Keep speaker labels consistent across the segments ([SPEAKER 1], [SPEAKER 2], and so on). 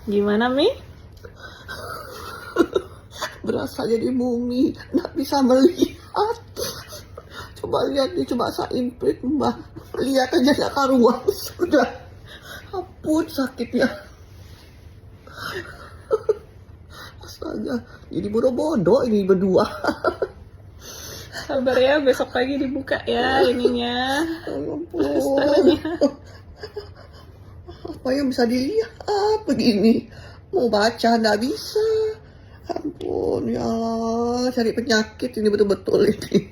[SPEAKER 1] Gimana, Mi?
[SPEAKER 2] Berasa jadi mumi, nggak bisa melihat. Coba lihat nih, coba saya imprit mbak, lihat aja nggak karuan. Sudah, ampun sakitnya. Astaga, jadi bodoh-bodoh ini berdua.
[SPEAKER 1] Sabar ya, besok pagi dibuka ya ininya.
[SPEAKER 2] Ampun,
[SPEAKER 1] Plasternya.
[SPEAKER 2] apa yang bisa dilihat begini? Mau baca nggak bisa. Ampun, ya Allah, cari penyakit ini betul-betul ini.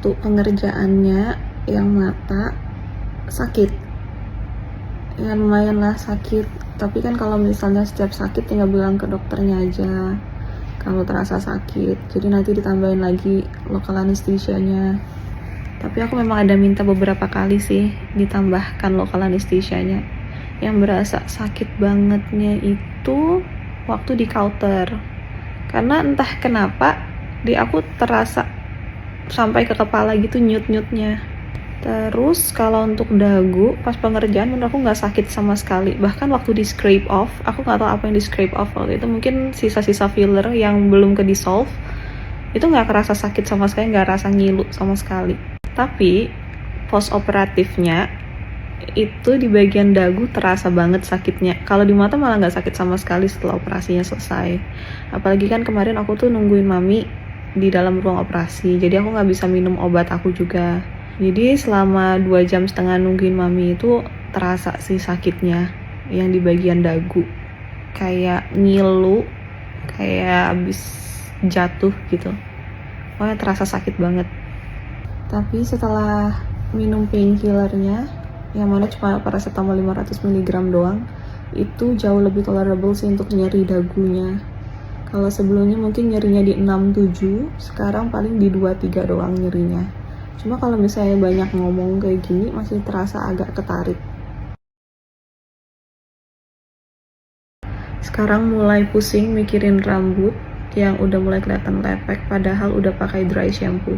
[SPEAKER 1] Waktu pengerjaannya yang mata sakit. Ya lumayan lah sakit. Tapi kan kalau misalnya setiap sakit tinggal bilang ke dokternya aja kalau terasa sakit. Jadi nanti ditambahin lagi lokal anestesianya. Tapi aku memang ada minta beberapa kali sih ditambahkan lokal anestesianya. Yang berasa sakit bangetnya itu waktu di counter. Karena entah kenapa di aku terasa sampai ke kepala gitu nyut-nyutnya. Terus kalau untuk dagu pas pengerjaan menurut aku nggak sakit sama sekali. Bahkan waktu di scrape off, aku nggak tahu apa yang di scrape off waktu itu, mungkin sisa-sisa filler yang belum ke dissolve, itu nggak kerasa sakit sama sekali, nggak rasa ngilu sama sekali. Tapi post operatifnya itu di bagian dagu terasa banget sakitnya. Kalau di mata malah nggak sakit sama sekali setelah operasinya selesai. Apalagi kan kemarin aku tuh nungguin mami di dalam ruang operasi, jadi aku nggak bisa minum obat aku juga. Jadi selama 2,5 jam nungguin mami itu terasa sih sakitnya yang di bagian dagu, kayak ngilu, kayak abis jatuh gitu. Pokoknya terasa sakit banget. Tapi setelah minum painkillernya, yang mana cuma paracetamol 500 mg doang, itu jauh lebih tolerable sih untuk nyeri dagunya. Kalau sebelumnya mungkin nyerinya di 6-7, sekarang paling di 2-3 doang nyerinya. Cuma kalau misalnya banyak ngomong kayak gini, masih terasa agak ketarik. Sekarang mulai pusing mikirin rambut yang udah mulai kelihatan lepek, padahal udah pakai dry shampoo.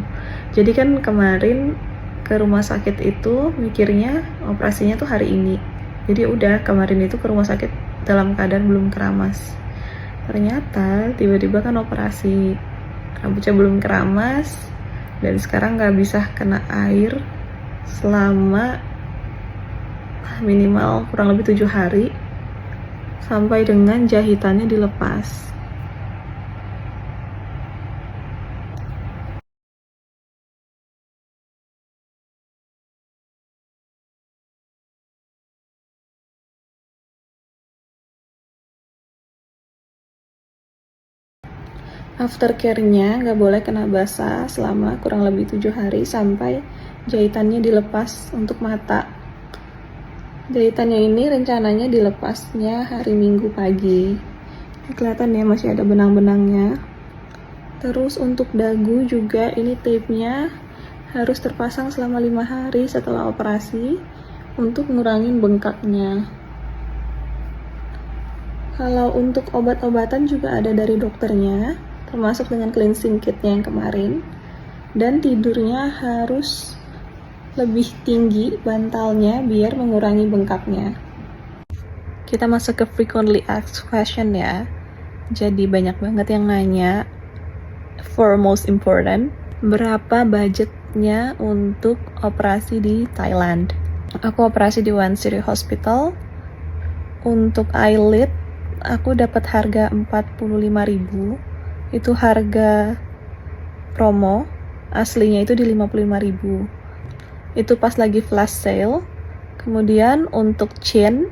[SPEAKER 1] Jadi kan kemarin ke rumah sakit itu mikirnya operasinya tuh hari ini. Jadi udah kemarin itu ke rumah sakit dalam keadaan belum keramas. Ternyata tiba-tiba kan operasi, rambutnya belum keramas, dan sekarang nggak bisa kena air selama minimal kurang lebih 7 hari sampai dengan jahitannya dilepas. Aftercare-nya nggak boleh kena basah selama kurang lebih 7 hari sampai jahitannya dilepas untuk mata. Jahitannya ini rencananya dilepasnya hari Minggu pagi. Kelihatan ya masih ada benang-benangnya. Terus untuk dagu juga ini tape-nya harus terpasang selama 5 hari setelah operasi untuk ngurangin bengkaknya. Kalau untuk obat-obatan juga ada dari dokternya, termasuk dengan cleansing kitnya yang kemarin. Dan tidurnya harus lebih tinggi bantalnya biar mengurangi bengkaknya. Kita masuk ke frequently asked question ya. Jadi banyak banget yang nanya, for most important, berapa budgetnya untuk operasi di Thailand? Aku operasi di One City Hospital. Untuk eyelid, aku dapat harga 45.000. Itu harga promo. Aslinya itu di 55.000. Itu pas lagi flash sale. Kemudian untuk chin,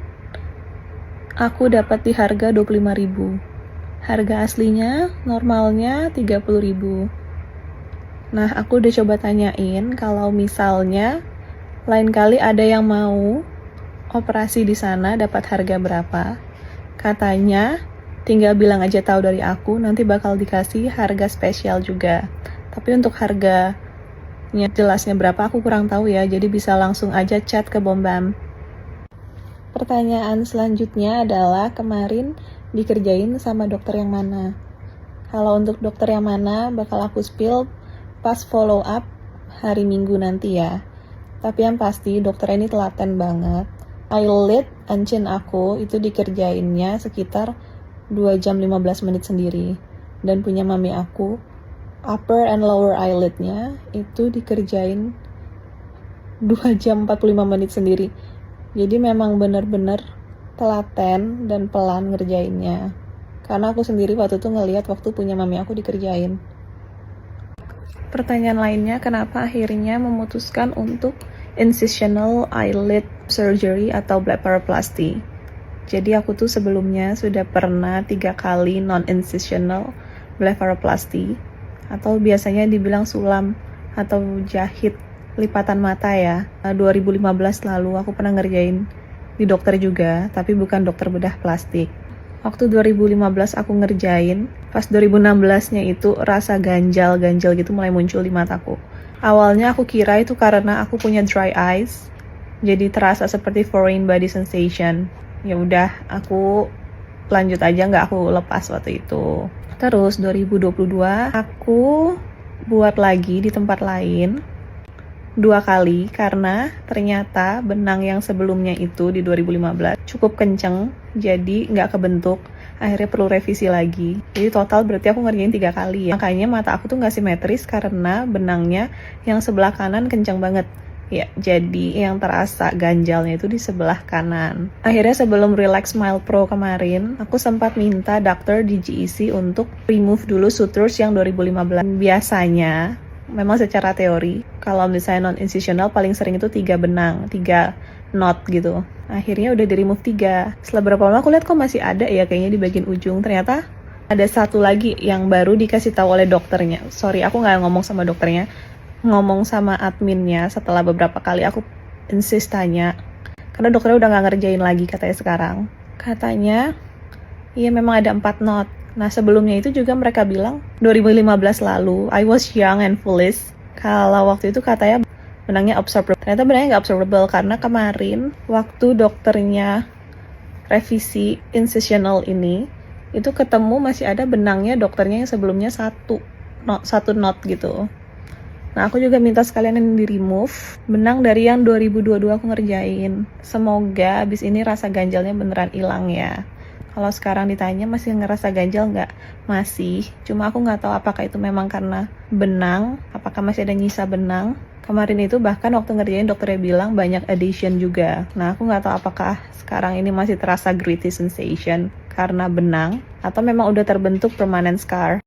[SPEAKER 1] aku dapat di harga 25.000. Harga aslinya normalnya 30.000. Nah, aku udah coba tanyain kalau misalnya lain kali ada yang mau operasi di sana dapat harga berapa. Katanya tinggal bilang aja tahu dari aku, nanti bakal dikasih harga spesial juga. Tapi untuk harganya jelasnya berapa aku kurang tahu ya, jadi bisa langsung aja chat ke Bombam. Pertanyaan selanjutnya adalah kemarin dikerjain sama dokter yang mana? Kalau untuk dokter yang mana bakal aku spill pas follow up hari Minggu nanti ya. Tapi yang pasti dokter ini telaten banget. Eyelid and chin aku itu dikerjainnya sekitar 2 jam 15 menit sendiri. Dan punya mami aku, upper and lower eyelidnya itu dikerjain 2 jam 45 menit sendiri. Jadi memang benar-benar telaten dan pelan ngerjainnya. Karena aku sendiri waktu itu ngelihat waktu punya mami aku dikerjain. Pertanyaan lainnya, kenapa akhirnya memutuskan untuk incisional eyelid surgery atau blepharoplasty? Jadi aku tuh sebelumnya sudah pernah 3 kali non-incisional blepharoplasty, atau biasanya dibilang sulam atau jahit lipatan mata ya. 2015 lalu aku pernah ngerjain di dokter juga, tapi bukan dokter bedah plastik. Waktu 2015 aku ngerjain, pas 2016-nya itu rasa ganjal gitu mulai muncul di mataku. Awalnya aku kira itu karena aku punya dry eyes, jadi terasa seperti foreign body sensation. Ya udah, aku lanjut aja, nggak aku lepas waktu itu. Terus 2022 aku buat lagi di tempat lain 2 kali karena ternyata benang yang sebelumnya itu di 2015 cukup kenceng, jadi nggak kebentuk. Akhirnya perlu revisi lagi. Jadi total berarti aku ngerjain 3 kali ya. Makanya mata aku tuh nggak simetris karena benangnya yang sebelah kanan kenceng banget. Ya, jadi yang terasa ganjalnya itu di sebelah kanan. Akhirnya sebelum Relax Smile Pro kemarin, aku sempat minta dokter di GEC untuk remove dulu sutures yang 2015. Biasanya memang secara teori, kalau misalnya non-incisional paling sering itu 3 benang, 3 knot gitu. Akhirnya udah di-remove 3. Setelah berapa lama aku lihat kok masih ada ya kayaknya di bagian ujung. Ternyata ada satu lagi yang baru dikasih tahu oleh dokternya. Sorry, aku nggak ngomong sama dokternya, ngomong sama adminnya setelah beberapa kali aku insist tanya. Karena dokternya udah nggak ngerjain lagi katanya sekarang. Katanya, iya memang ada 4 knot. Nah sebelumnya itu juga mereka bilang 2015 lalu, I was young and foolish, kalau waktu itu katanya benangnya absorbable. Ternyata benangnya nggak absorbable karena kemarin waktu dokternya revisi incisional ini, itu ketemu masih ada benangnya dokternya yang sebelumnya 1 knot gitu. Nah aku juga minta sekalian yang di remove benang dari yang 2022 aku ngerjain. Semoga abis ini rasa ganjalnya beneran hilang ya. Kalau sekarang ditanya masih ngerasa ganjal nggak? Masih, cuma aku nggak tahu apakah itu memang karena benang, apakah masih ada nyisa benang. Kemarin itu bahkan waktu ngerjain dokternya bilang banyak adhesion juga. Nah aku nggak tahu apakah sekarang ini masih terasa gritty sensation karena benang, atau memang udah terbentuk permanent scar.